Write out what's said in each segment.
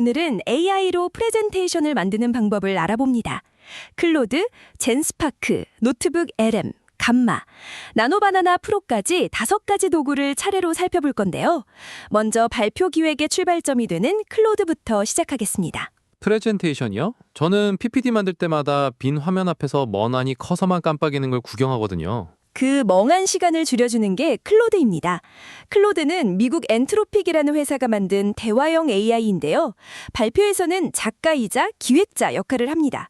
오늘은 AI로 프레젠테이션을 만드는 방법을 알아봅니다. 클로드, 젠스파크, 노트북 LM, 감마, 나노바나나 프로까지 5가지 도구를 차례로 살펴볼 건데요. 먼저 발표 기획의 출발점이 되는 클로드부터 시작하겠습니다. 프레젠테이션이요? 저는 PPT 만들 때마다 빈 화면 앞에서 멍하니 커서만 깜빡이는 걸 구경하거든요. 그 멍한 시간을 줄여주는 게 클로드입니다. 클로드는 미국 엔트로픽이라는 회사가 만든 대화형 AI인데요. 발표에서는 작가이자 기획자 역할을 합니다.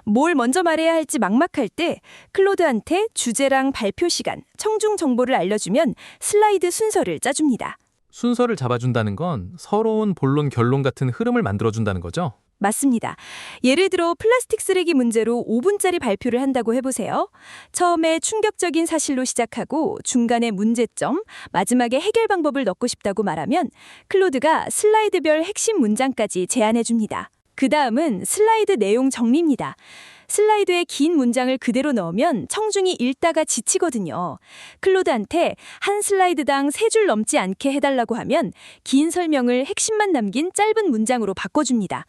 뭘 먼저 말해야 할지 막막할 때 클로드한테 주제랑 발표 시간, 청중 정보를 알려주면 슬라이드 순서를 짜줍니다. 순서를 잡아준다는 건 서러운 본론 결론 같은 흐름을 만들어준다는 거죠? 맞습니다. 예를 들어 플라스틱 쓰레기 문제로 5분짜리 발표를 한다고 해보세요. 처음에 충격적인 사실로 시작하고 중간에 문제점, 마지막에 해결 방법을 넣고 싶다고 말하면 클로드가 슬라이드별 핵심 문장까지 제안해줍니다. 그 다음은 슬라이드 내용 정리입니다. 슬라이드에 긴 문장을 그대로 넣으면 청중이 읽다가 지치거든요. 클로드한테 한 슬라이드당 3줄 넘지 않게 해달라고 하면 긴 설명을 핵심만 남긴 짧은 문장으로 바꿔줍니다.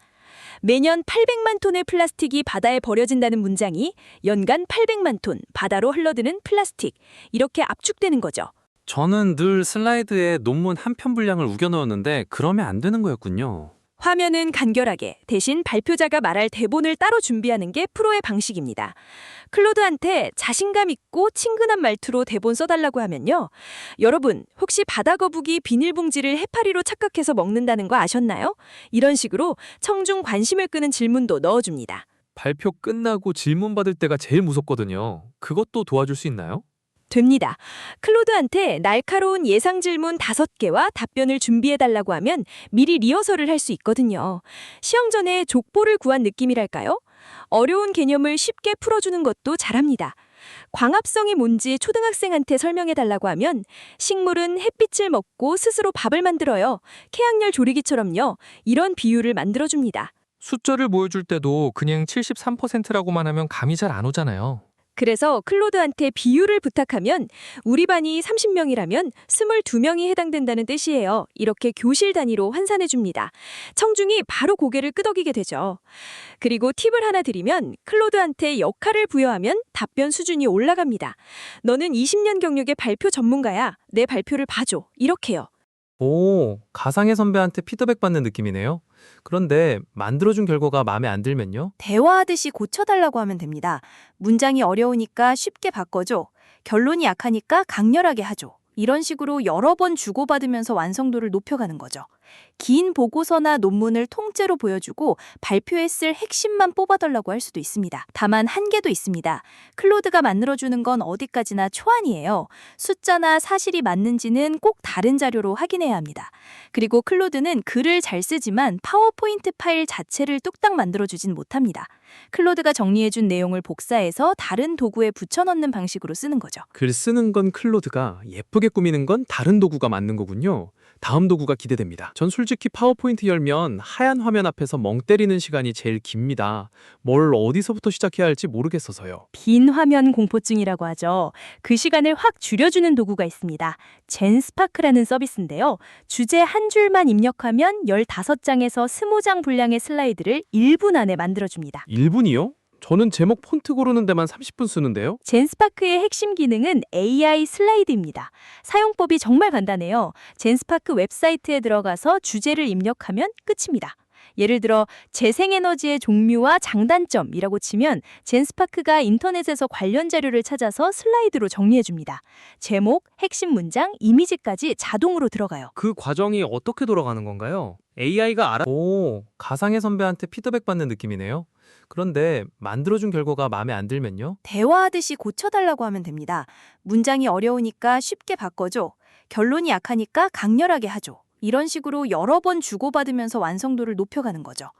매년 800만 톤의 플라스틱이 바다에 버려진다는 문장이 연간 800만 톤 바다로 흘러드는 플라스틱, 이렇게 압축되는 거죠. 저는 늘 슬라이드에 논문 한 편 분량을 우겨 넣었는데 그러면 안 되는 거였군요. 화면은 간결하게, 대신 발표자가 말할 대본을 따로 준비하는 게 프로의 방식입니다. 클로드한테 자신감 있고 친근한 말투로 대본 써달라고 하면요. 여러분, 혹시 바다거북이 비닐봉지를 해파리로 착각해서 먹는다는 거 아셨나요? 이런 식으로 청중 관심을 끄는 질문도 넣어줍니다. 발표 끝나고 질문 받을 때가 제일 무섭거든요. 그것도 도와줄 수 있나요? 됩니다. 클로드한테 날카로운 예상 질문 5개와 답변을 준비해달라고 하면 미리 리허설을 할 수 있거든요. 시험 전에 족보를 구한 느낌이랄까요? 어려운 개념을 쉽게 풀어주는 것도 잘합니다. 광합성이 뭔지 초등학생한테 설명해달라고 하면 식물은 햇빛을 먹고 스스로 밥을 만들어요. 케양열 조리기처럼요. 이런 비유를 만들어줍니다. 숫자를 보여줄 때도 그냥 73%라고만 하면 감이 잘 안 오잖아요. 그래서 클로드한테 비유를 부탁하면 우리 반이 30명이라면 22명이 해당된다는 뜻이에요. 이렇게 교실 단위로 환산해 줍니다. 청중이 바로 고개를 끄덕이게 되죠. 그리고 팁을 하나 드리면 클로드한테 역할을 부여하면 답변 수준이 올라갑니다. 너는 20년 경력의 발표 전문가야. 내 발표를 봐줘. 이렇게요. 오, 가상의 선배한테 피드백 받는 느낌이네요. 그런데 만들어준 결과가 마음에 안 들면요? 대화하듯이 고쳐달라고 하면 됩니다. 문장이 어려우니까 쉽게 바꿔줘. 결론이 약하니까 강렬하게 하죠. 이런 식으로 여러 번 주고받으면서 완성도를 높여가는 거죠. 긴 보고서나 논문을 통째로 보여주고 발표에 쓸 핵심만 뽑아달라고 할 수도 있습니다. 다만 한계도 있습니다. 클로드가 만들어주는 건 어디까지나 초안이에요. 숫자나 사실이 맞는지는 꼭 다른 자료로 확인해야 합니다. 그리고 클로드는 글을 잘 쓰지만 파워포인트 파일 자체를 뚝딱 만들어주진 못합니다. 클로드가 정리해준 내용을 복사해서 다른 도구에 붙여넣는 방식으로 쓰는 거죠. 글 쓰는 건 클로드가, 예쁘게 꾸미는 건 다른 도구가 맞는 거군요. 다음 도구가 기대됩니다. 전 솔직히 파워포인트 열면 하얀 화면 앞에서 멍 때리는 시간이 제일 깁니다. 뭘 어디서부터 시작해야 할지 모르겠어서요. 빈 화면 공포증이라고 하죠. 그 시간을 확 줄여주는 도구가 있습니다. 젠스파크라는 서비스인데요. 주제 한 줄만 입력하면 15장에서 20장 분량의 슬라이드를 1분 안에 만들어줍니다. 1분이요? 저는 제목 폰트 고르는 데만 30분 쓰는데요. 젠스파크의 핵심 기능은 AI 슬라이드입니다. 사용법이 정말 간단해요. 젠스파크 웹사이트에 들어가서 주제를 입력하면 끝입니다. 예를 들어 재생에너지의 종류와 장단점이라고 치면 젠스파크가 인터넷에서 관련 자료를 찾아서 슬라이드로 정리해줍니다. 제목, 핵심 문장, 이미지까지 자동으로 들어가요. 그 과정이 어떻게 돌아가는 건가요? AI가 오, 가상의 선배한테 피드백 받는 느낌이네요. 그런데 만들어준 결과가 마음에 안 들면요? 대화하듯이 고쳐달라고 하면 됩니다. 문장이 어려우니까 쉽게 바꿔줘. 결론이 약하니까 강렬하게 하죠. 이런 식으로 여러 번 주고받으면서 완성도를 높여가는 거죠.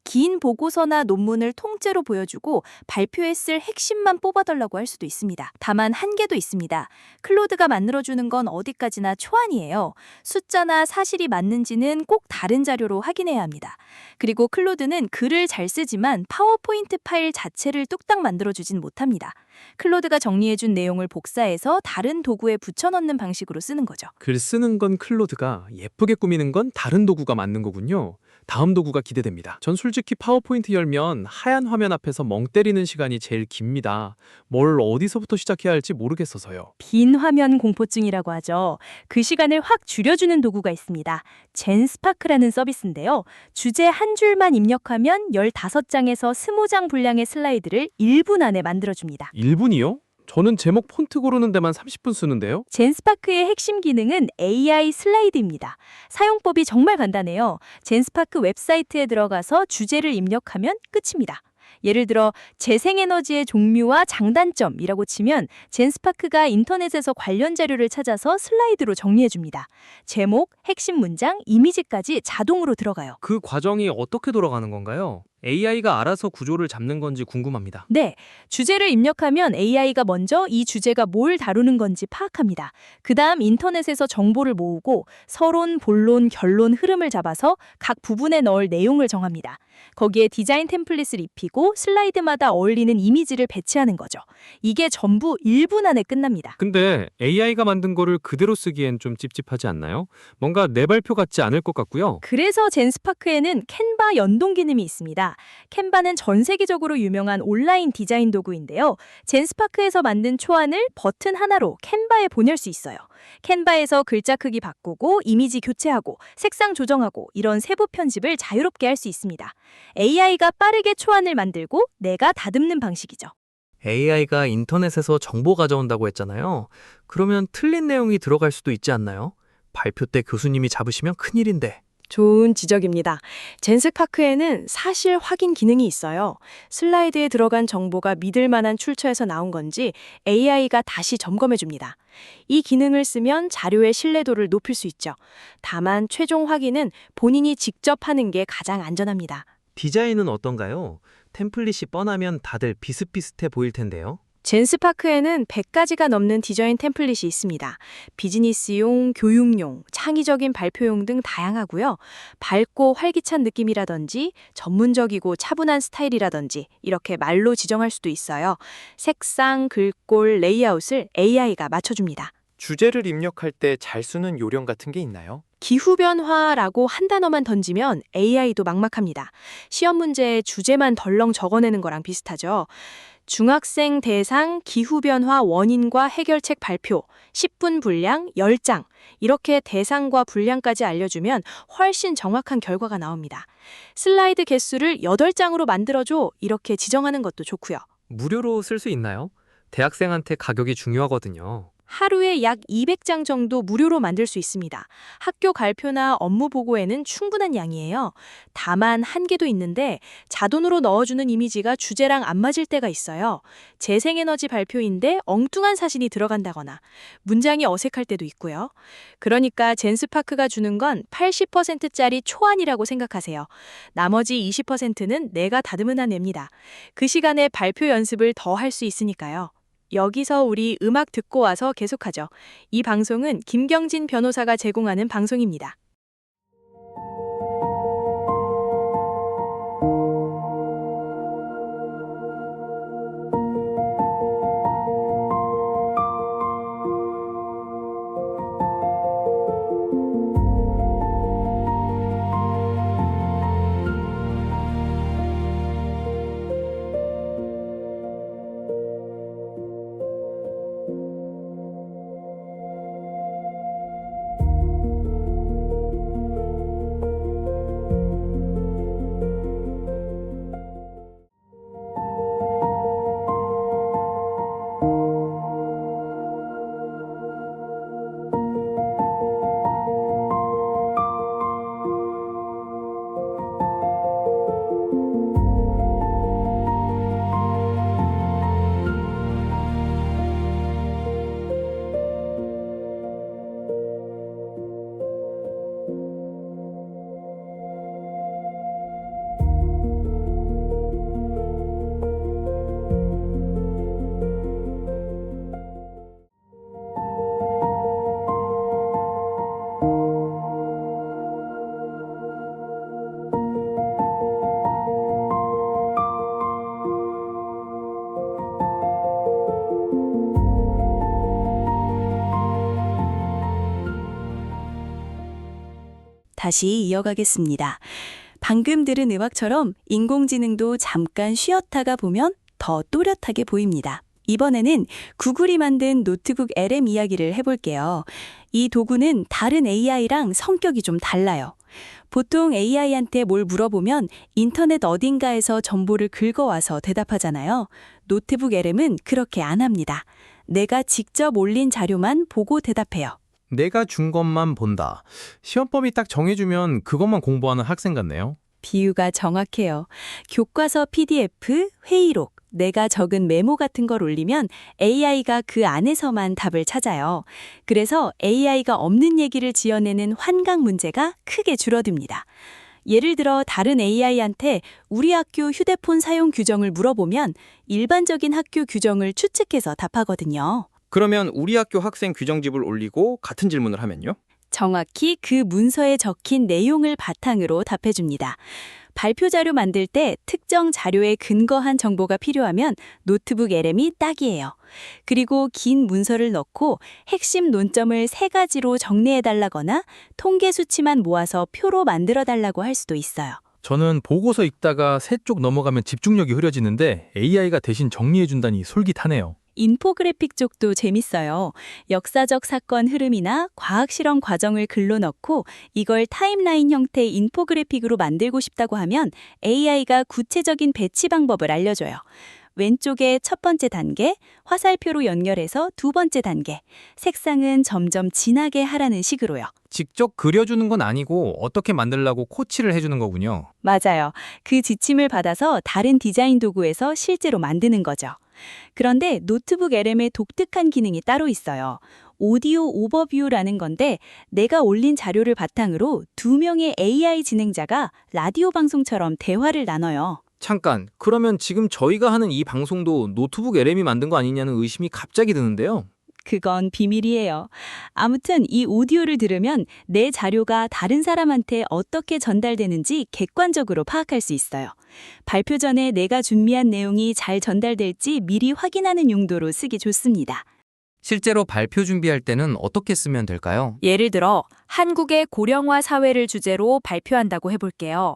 긴 보고서나 논문을 통째로 보여주고 발표에 쓸 핵심만 뽑아달라고 할 수도 있습니다. 다만 한계도 있습니다. 클로드가 만들어주는 건 어디까지나 초안이에요. 숫자나 사실이 맞는지는 꼭 다른 자료로 확인해야 합니다. 그리고 클로드는 글을 잘 쓰지만 파워포인트 파일 자체를 뚝딱 만들어주진 못합니다. 클로드가 정리해준 내용을 복사해서 다른 도구에 붙여넣는 방식으로 쓰는 거죠. 글 쓰는 건 클로드가, 예쁘게 꾸미는 건 다른 도구가 맞는 거군요. 다음 도구가 기대됩니다. 전 솔직히 파워포인트 열면 하얀 화면 앞에서 멍 때리는 시간이 제일 깁니다. 뭘 어디서부터 시작해야 할지 모르겠어서요. 빈 화면 공포증이라고 하죠. 그 시간을 확 줄여주는 도구가 있습니다. 젠스파크라는 서비스인데요. 주제 한 줄만 입력하면 15장에서 20장 분량의 슬라이드를 1분 안에 만들어줍니다. 1분이요? 저는 제목 폰트 고르는 데만 30분 쓰는데요. 젠스파크의 핵심 기능은 AI 슬라이드입니다. 사용법이 정말 간단해요. 젠스파크 웹사이트에 들어가서 주제를 입력하면 끝입니다. 예를 들어 재생에너지의 종류와 장단점이라고 치면 젠스파크가 인터넷에서 관련 자료를 찾아서 슬라이드로 정리해줍니다. 제목, 핵심 문장, 이미지까지 자동으로 들어가요. 그 과정이 어떻게 돌아가는 건가요? AI가 알아서 구조를 잡는 건지 궁금합니다. 네, 주제를 입력하면 AI가 먼저 이 주제가 뭘 다루는 건지 파악합니다. 그 다음 인터넷에서 정보를 모으고 서론, 본론, 결론, 흐름을 잡아서 각 부분에 넣을 내용을 정합니다. 거기에 디자인 템플릿을 입히고 슬라이드마다 어울리는 이미지를 배치하는 거죠. 이게 전부 1분 안에 끝납니다. 근데 AI가 만든 거를 그대로 쓰기엔 좀 찝찝하지 않나요? 뭔가 내 발표 같지 않을 것 같고요. 그래서 젠스파크에는 캔바 연동 기능이 있습니다. 캔바는 전 세계적으로 유명한 온라인 디자인 도구인데요. 젠스파크에서 만든 초안을 버튼 하나로 캔바에 보낼 수 있어요. 캔바에서 글자 크기 바꾸고 이미지 교체하고 색상 조정하고 이런 세부 편집을 자유롭게 할 수 있습니다. AI가 빠르게 초안을 만들고 내가 다듬는 방식이죠. AI가 인터넷에서 정보 가져온다고 했잖아요. 그러면 틀린 내용이 들어갈 수도 있지 않나요? 발표 때 교수님이 잡으시면 큰일인데. 좋은 지적입니다. 젠스파크에는 사실 확인 기능이 있어요. 슬라이드에 들어간 정보가 믿을 만한 출처에서 나온 건지 AI가 다시 점검해 줍니다. 이 기능을 쓰면 자료의 신뢰도를 높일 수 있죠. 다만 최종 확인은 본인이 직접 하는 게 가장 안전합니다. 디자인은 어떤가요? 템플릿이 뻔하면 다들 비슷비슷해 보일 텐데요. 젠스파크에는 100가지가 넘는 디자인 템플릿이 있습니다. 비즈니스용, 교육용, 창의적인 발표용 등 다양하고요. 밝고 활기찬 느낌이라든지 전문적이고 차분한 스타일이라든지 이렇게 말로 지정할 수도 있어요. 색상, 글꼴, 레이아웃을 AI가 맞춰줍니다. 주제를 입력할 때 잘 쓰는 요령 같은 게 있나요? 기후변화라고 한 단어만 던지면 AI도 막막합니다. 시험 문제에 주제만 덜렁 적어내는 거랑 비슷하죠. 중학생 대상 기후변화 원인과 해결책 발표, 10분 분량 10장. 이렇게 대상과 분량까지 알려주면 훨씬 정확한 결과가 나옵니다. 슬라이드 개수를 8장으로 만들어줘. 이렇게 지정하는 것도 좋고요. 무료로 쓸 수 있나요? 대학생한테 가격이 중요하거든요. 하루에 약 200장 정도 무료로 만들 수 있습니다. 학교 발표나 업무 보고에는 충분한 양이에요. 다만 한계도 있는데 자동으로 넣어주는 이미지가 주제랑 안 맞을 때가 있어요. 재생에너지 발표인데 엉뚱한 사진이 들어간다거나 문장이 어색할 때도 있고요. 그러니까 젠스파크가 주는 건 80%짜리 초안이라고 생각하세요. 나머지 20%는 내가 다듬으나 냅니다. 그 시간에 발표 연습을 더 할 수 있으니까요. 여기서 우리 음악 듣고 와서 계속하죠. 이 방송은 김경진 변호사가 제공하는 방송입니다. 다시 이어가겠습니다. 방금 들은 음악처럼 인공지능도 잠깐 쉬었다가 보면 더 또렷하게 보입니다. 이번에는 구글이 만든 노트북 LM 이야기를 해볼게요. 이 도구는 다른 AI랑 성격이 좀 달라요. 보통 AI한테 뭘 물어보면 인터넷 어딘가에서 정보를 긁어와서 대답하잖아요. 노트북 LM은 그렇게 안 합니다. 내가 직접 올린 자료만 보고 대답해요. 내가 준 것만 본다. 시험 범위 딱 정해주면 그것만 공부하는 학생 같네요. 비유가 정확해요. 교과서 PDF, 회의록, 내가 적은 메모 같은 걸 올리면 AI가 그 안에서만 답을 찾아요. 그래서 AI가 없는 얘기를 지어내는 환각 문제가 크게 줄어듭니다. 예를 들어 다른 AI한테 우리 학교 휴대폰 사용 규정을 물어보면 일반적인 학교 규정을 추측해서 답하거든요. 그러면 우리 학교 학생 규정집을 올리고 같은 질문을 하면요? 정확히 그 문서에 적힌 내용을 바탕으로 답해줍니다. 발표 자료 만들 때 특정 자료에 근거한 정보가 필요하면 노트북 LM이 딱이에요. 그리고 긴 문서를 넣고 핵심 논점을 3가지로 정리해달라거나 통계 수치만 모아서 표로 만들어달라고 할 수도 있어요. 저는 보고서 읽다가 3쪽 넘어가면 집중력이 흐려지는데 AI가 대신 정리해준다니 솔깃하네요. 인포그래픽 쪽도 재밌어요. 역사적 사건 흐름이나 과학 실험 과정을 글로 넣고 이걸 타임라인 형태의 인포그래픽으로 만들고 싶다고 하면 AI가 구체적인 배치 방법을 알려줘요. 왼쪽에 첫 번째 단계, 화살표로 연결해서 두 번째 단계, 색상은 점점 진하게 하라는 식으로요. 직접 그려주는 건 아니고 어떻게 만들라고 코치를 해주는 거군요. 맞아요. 그 지침을 받아서 다른 디자인 도구에서 실제로 만드는 거죠. 그런데 노트북 LM의 독특한 기능이 따로 있어요. 오디오 오버뷰라는 건데 내가 올린 자료를 바탕으로 2명의 AI 진행자가 라디오 방송처럼 대화를 나눠요. 잠깐, 그러면 지금 저희가 하는 이 방송도 노트북 LM이 만든 거 아니냐는 의심이 갑자기 드는데요. 그건 비밀이에요. 아무튼 이 오디오를 들으면 내 자료가 다른 사람한테 어떻게 전달되는지 객관적으로 파악할 수 있어요. 발표 전에 내가 준비한 내용이 잘 전달될지 미리 확인하는 용도로 쓰기 좋습니다. 실제로 발표 준비할 때는 어떻게 쓰면 될까요? 예를 들어 한국의 고령화 사회를 주제로 발표한다고 해볼게요.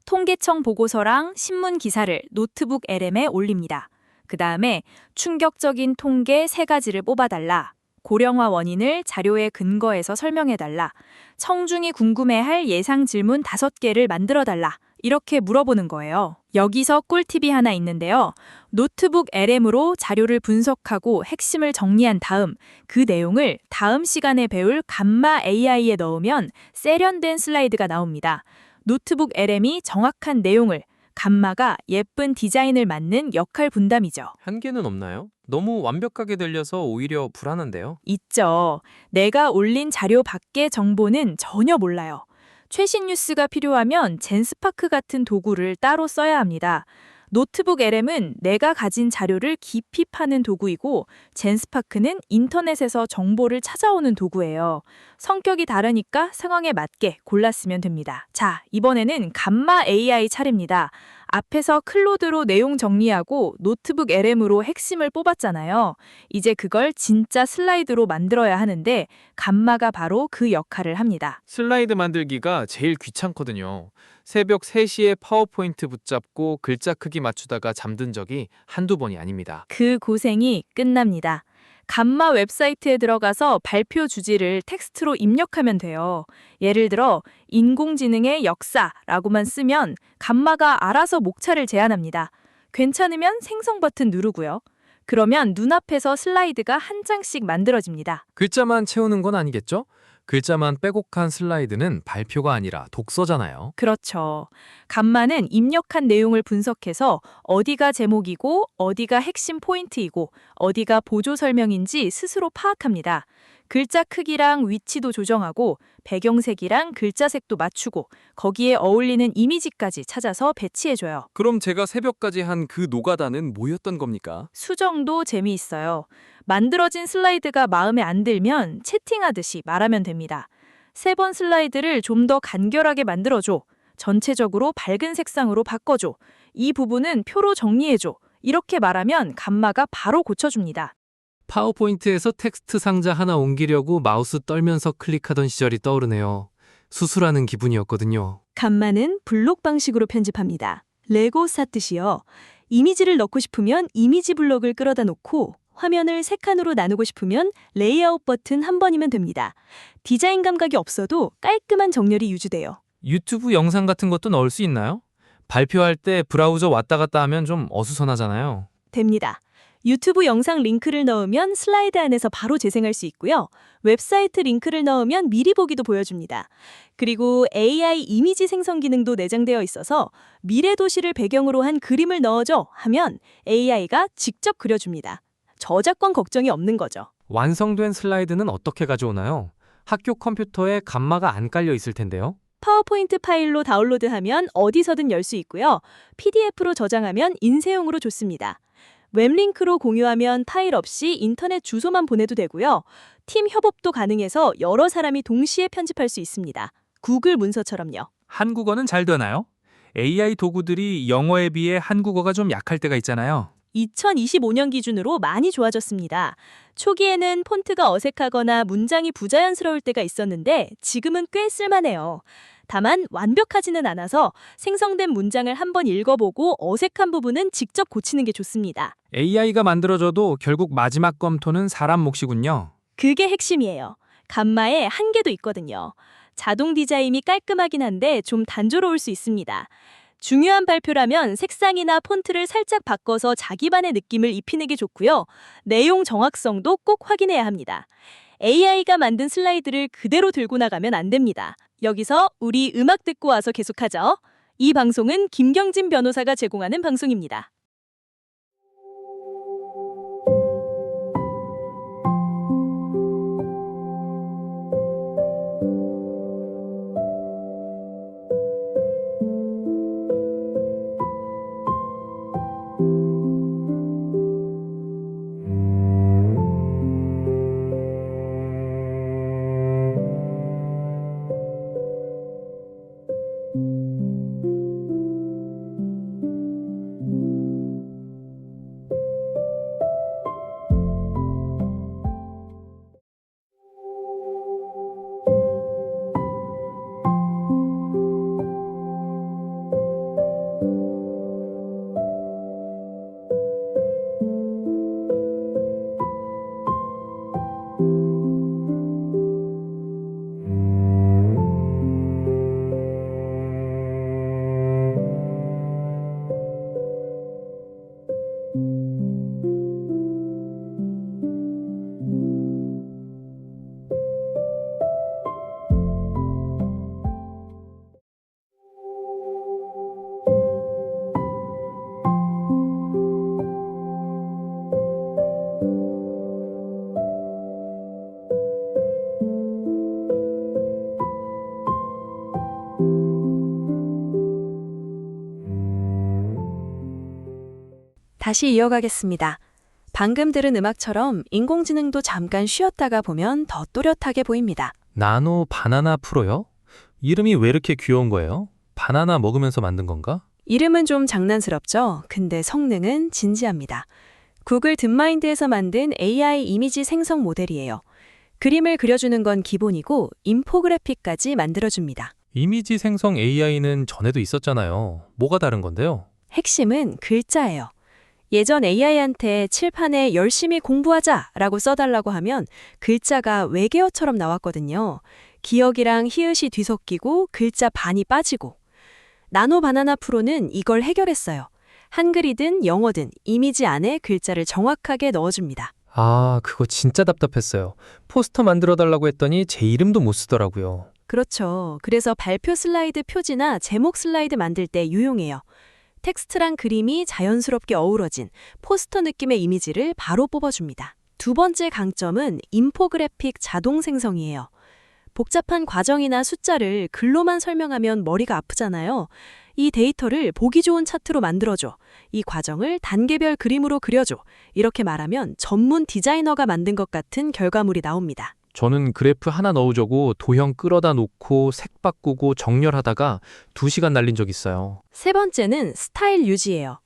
통계청 보고서랑 신문 기사를 노트북 LM에 올립니다. 그 다음에 충격적인 통계 3가지를 뽑아달라. 고령화 원인을 자료에 근거해서 설명해달라. 청중이 궁금해할 예상 질문 5개를 만들어달라. 이렇게 물어보는 거예요. 여기서 꿀팁이 하나 있는데요. 노트북 LM으로 자료를 분석하고 핵심을 정리한 다음 그 내용을 다음 시간에 배울 감마 AI에 넣으면 세련된 슬라이드가 나옵니다. 노트북 LM이 정확한 내용을, 감마가 예쁜 디자인을 맡는 역할 분담이죠. 한계는 없나요? 너무 완벽하게 들려서 오히려 불안한데요. 있죠. 내가 올린 자료 밖의 정보는 전혀 몰라요. 최신 뉴스가 필요하면 젠스파크 같은 도구를 따로 써야 합니다. 노트북 LM은 내가 가진 자료를 깊이 파는 도구이고 젠스파크는 인터넷에서 정보를 찾아오는 도구예요. 성격이 다르니까 상황에 맞게 골랐으면 됩니다. 자, 이번에는 감마 AI 차례입니다. 앞에서 클로드로 내용 정리하고 노트북 LM으로 핵심을 뽑았잖아요. 이제 그걸 진짜 슬라이드로 만들어야 하는데 감마가 바로 그 역할을 합니다. 슬라이드 만들기가 제일 귀찮거든요. 새벽 3시에 파워포인트 붙잡고 글자 크기 맞추다가 잠든 적이 한두 번이 아닙니다. 그 고생이 끝납니다. 감마 웹사이트에 들어가서 발표 주제를 텍스트로 입력하면 돼요. 예를 들어 인공지능의 역사라고만 쓰면 감마가 알아서 목차를 제안합니다. 괜찮으면 생성 버튼 누르고요. 그러면 눈앞에서 슬라이드가 한 장씩 만들어집니다. 글자만 채우는 건 아니겠죠? 글자만 빼곡한 슬라이드는 발표가 아니라 독서잖아요. 그렇죠. 감마는 입력한 내용을 분석해서 어디가 제목이고 어디가 핵심 포인트이고 어디가 보조 설명인지 스스로 파악합니다. 글자 크기랑 위치도 조정하고 배경색이랑 글자색도 맞추고 거기에 어울리는 이미지까지 찾아서 배치해줘요. 그럼 제가 새벽까지 한 그 노가다는 뭐였던 겁니까? 수정도 재미있어요. 만들어진 슬라이드가 마음에 안 들면 채팅하듯이 말하면 됩니다. 3번 슬라이드를 좀 더 간결하게 만들어줘. 전체적으로 밝은 색상으로 바꿔줘. 이 부분은 표로 정리해줘. 이렇게 말하면 감마가 바로 고쳐줍니다. 파워포인트에서 텍스트 상자 하나 옮기려고 마우스 떨면서 클릭하던 시절이 떠오르네요. 수술하는 기분이었거든요. 감마는 블록 방식으로 편집합니다. 레고 쌓듯이요. 이미지를 넣고 싶으면 이미지 블록을 끌어다 놓고 화면을 세 칸으로 나누고 싶으면 레이아웃 버튼 한 번이면 됩니다. 디자인 감각이 없어도 깔끔한 정렬이 유지돼요. 유튜브 영상 같은 것도 넣을 수 있나요? 발표할 때 브라우저 왔다 갔다 하면 좀 어수선하잖아요. 됩니다. 유튜브 영상 링크를 넣으면 슬라이드 안에서 바로 재생할 수 있고요. 웹사이트 링크를 넣으면 미리 보기도 보여줍니다. 그리고 AI 이미지 생성 기능도 내장되어 있어서 미래 도시를 배경으로 한 그림을 넣어줘 하면 AI가 직접 그려줍니다. 저작권 걱정이 없는 거죠. 완성된 슬라이드는 어떻게 가져오나요? 학교 컴퓨터에 감마가 안 깔려 있을 텐데요. 파워포인트 파일로 다운로드하면 어디서든 열 수 있고요. PDF로 저장하면 인쇄용으로 좋습니다. 웹링크로 공유하면 파일 없이 인터넷 주소만 보내도 되고요. 팀 협업도 가능해서 여러 사람이 동시에 편집할 수 있습니다. 구글 문서처럼요. 한국어는 잘 되나요? AI 도구들이 영어에 비해 한국어가 좀 약할 때가 있잖아요. 2025년 기준으로 많이 좋아졌습니다. 초기에는 폰트가 어색하거나 문장이 부자연스러울 때가 있었는데 지금은 꽤 쓸만해요. 다만 완벽하지는 않아서 생성된 문장을 한번 읽어보고 어색한 부분은 직접 고치는 게 좋습니다. AI가 만들어져도 결국 마지막 검토는 사람 몫이군요. 그게 핵심이에요. 감마에 한계도 있거든요. 자동 디자인이 깔끔하긴 한데 좀 단조로울 수 있습니다. 중요한 발표라면 색상이나 폰트를 살짝 바꿔서 자기만의 느낌을 입히는 게 좋고요. 내용 정확성도 꼭 확인해야 합니다. AI가 만든 슬라이드를 그대로 들고 나가면 안 됩니다. 여기서 우리 음악 듣고 와서 계속하죠. 이 방송은 김경진 변호사가 제공하는 방송입니다. 다시 이어가겠습니다. 방금 들은 음악처럼 인공지능도 잠깐 쉬었다가 보면 더 또렷하게 보입니다. 나노 바나나 프로요? 이름이 왜 이렇게 귀여운 거예요? 바나나 먹으면서 만든 건가? 이름은 좀 장난스럽죠? 근데 성능은 진지합니다. 구글 딥마인드에서 만든 AI 이미지 생성 모델이에요. 그림을 그려주는 건 기본이고 인포그래픽까지 만들어줍니다. 이미지 생성 AI는 전에도 있었잖아요. 뭐가 다른 건데요? 핵심은 글자예요. 예전 AI한테 칠판에 열심히 공부하자라고 써달라고 하면 글자가 외계어처럼 나왔거든요. 기억이랑 히읗이 뒤섞이고 글자 반이 빠지고. 나노 바나나 프로는 이걸 해결했어요. 한글이든 영어든 이미지 안에 글자를 정확하게 넣어줍니다. 아, 그거 진짜 답답했어요. 포스터 만들어달라고 했더니 제 이름도 못 쓰더라고요. 그렇죠. 그래서 발표 슬라이드 표지나 제목 슬라이드 만들 때 유용해요. 텍스트랑 그림이 자연스럽게 어우러진 포스터 느낌의 이미지를 바로 뽑아줍니다. 두 번째 강점은 인포그래픽 자동 생성이에요. 복잡한 과정이나 숫자를 글로만 설명하면 머리가 아프잖아요. 이 데이터를 보기 좋은 차트로 만들어줘. 이 과정을 단계별 그림으로 그려줘. 이렇게 말하면 전문 디자이너가 만든 것 같은 결과물이 나옵니다. 저는 그래프 하나 넣으려고 도형 끌어다 놓고 색 바꾸고 정렬하다가 2시간 날린 적 있어요. 세 번째는 스타일 유지예요.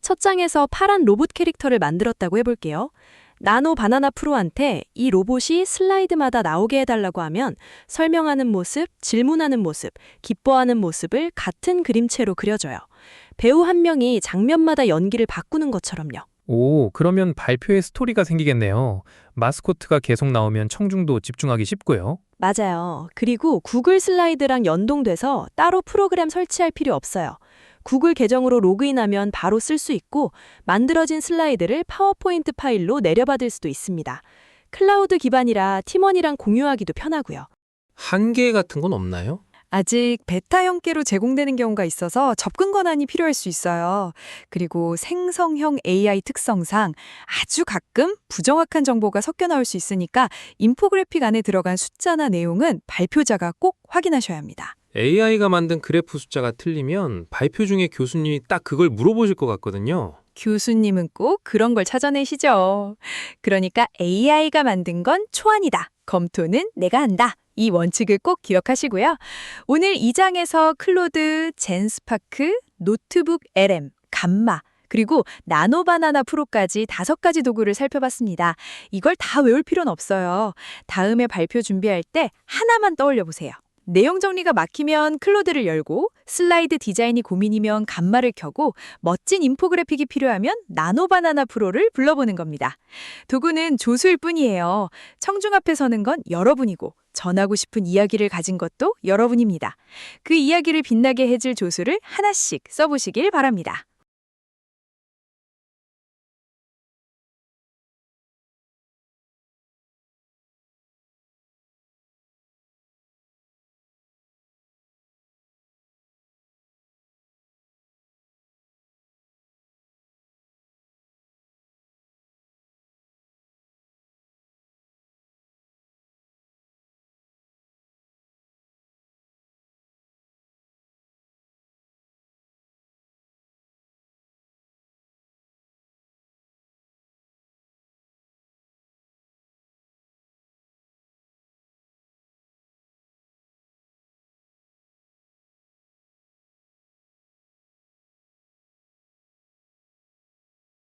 첫 장에서 파란 로봇 캐릭터를 만들었다고 해볼게요. 나노 바나나 프로한테 이 로봇이 슬라이드마다 나오게 해달라고 하면 설명하는 모습, 질문하는 모습, 기뻐하는 모습을 같은 그림체로 그려줘요. 배우 한 명이 장면마다 연기를 바꾸는 것처럼요. 오, 그러면 발표에 스토리가 생기겠네요. 마스코트가 계속 나오면 청중도 집중하기 쉽고요. 맞아요. 그리고 구글 슬라이드랑 연동돼서 따로 프로그램 설치할 필요 없어요. 구글 계정으로 로그인하면 바로 쓸 수 있고 만들어진 슬라이드를 파워포인트 파일로 내려받을 수도 있습니다. 클라우드 기반이라 팀원이랑 공유하기도 편하고요. 한계 같은 건 없나요? 아직 베타 형태로 제공되는 경우가 있어서 접근 권한이 필요할 수 있어요. 그리고 생성형 AI 특성상 아주 가끔 부정확한 정보가 섞여 나올 수 있으니까 인포그래픽 안에 들어간 숫자나 내용은 발표자가 꼭 확인하셔야 합니다. AI가 만든 그래프 숫자가 틀리면 발표 중에 교수님이 딱 그걸 물어보실 것 같거든요. 교수님은 꼭 그런 걸 찾아내시죠. 그러니까 AI가 만든 건 초안이다. 검토는 내가 한다. 이 원칙을 꼭 기억하시고요. 오늘 2장에서 클로드, 젠스파크, 노트북 LM, 감마, 그리고 나노바나나 프로까지 5가지 도구를 살펴봤습니다. 이걸 다 외울 필요는 없어요. 다음에 발표 준비할 때 하나만 떠올려 보세요. 내용 정리가 막히면 클로드를 열고 슬라이드 디자인이 고민이면 감마를 켜고 멋진 인포그래픽이 필요하면 나노바나나 프로를 불러보는 겁니다. 도구는 조수일 뿐이에요. 청중 앞에 서는 건 여러분이고 전하고 싶은 이야기를 가진 것도 여러분입니다. 그 이야기를 빛나게 해줄 조수를 하나씩 써보시길 바랍니다.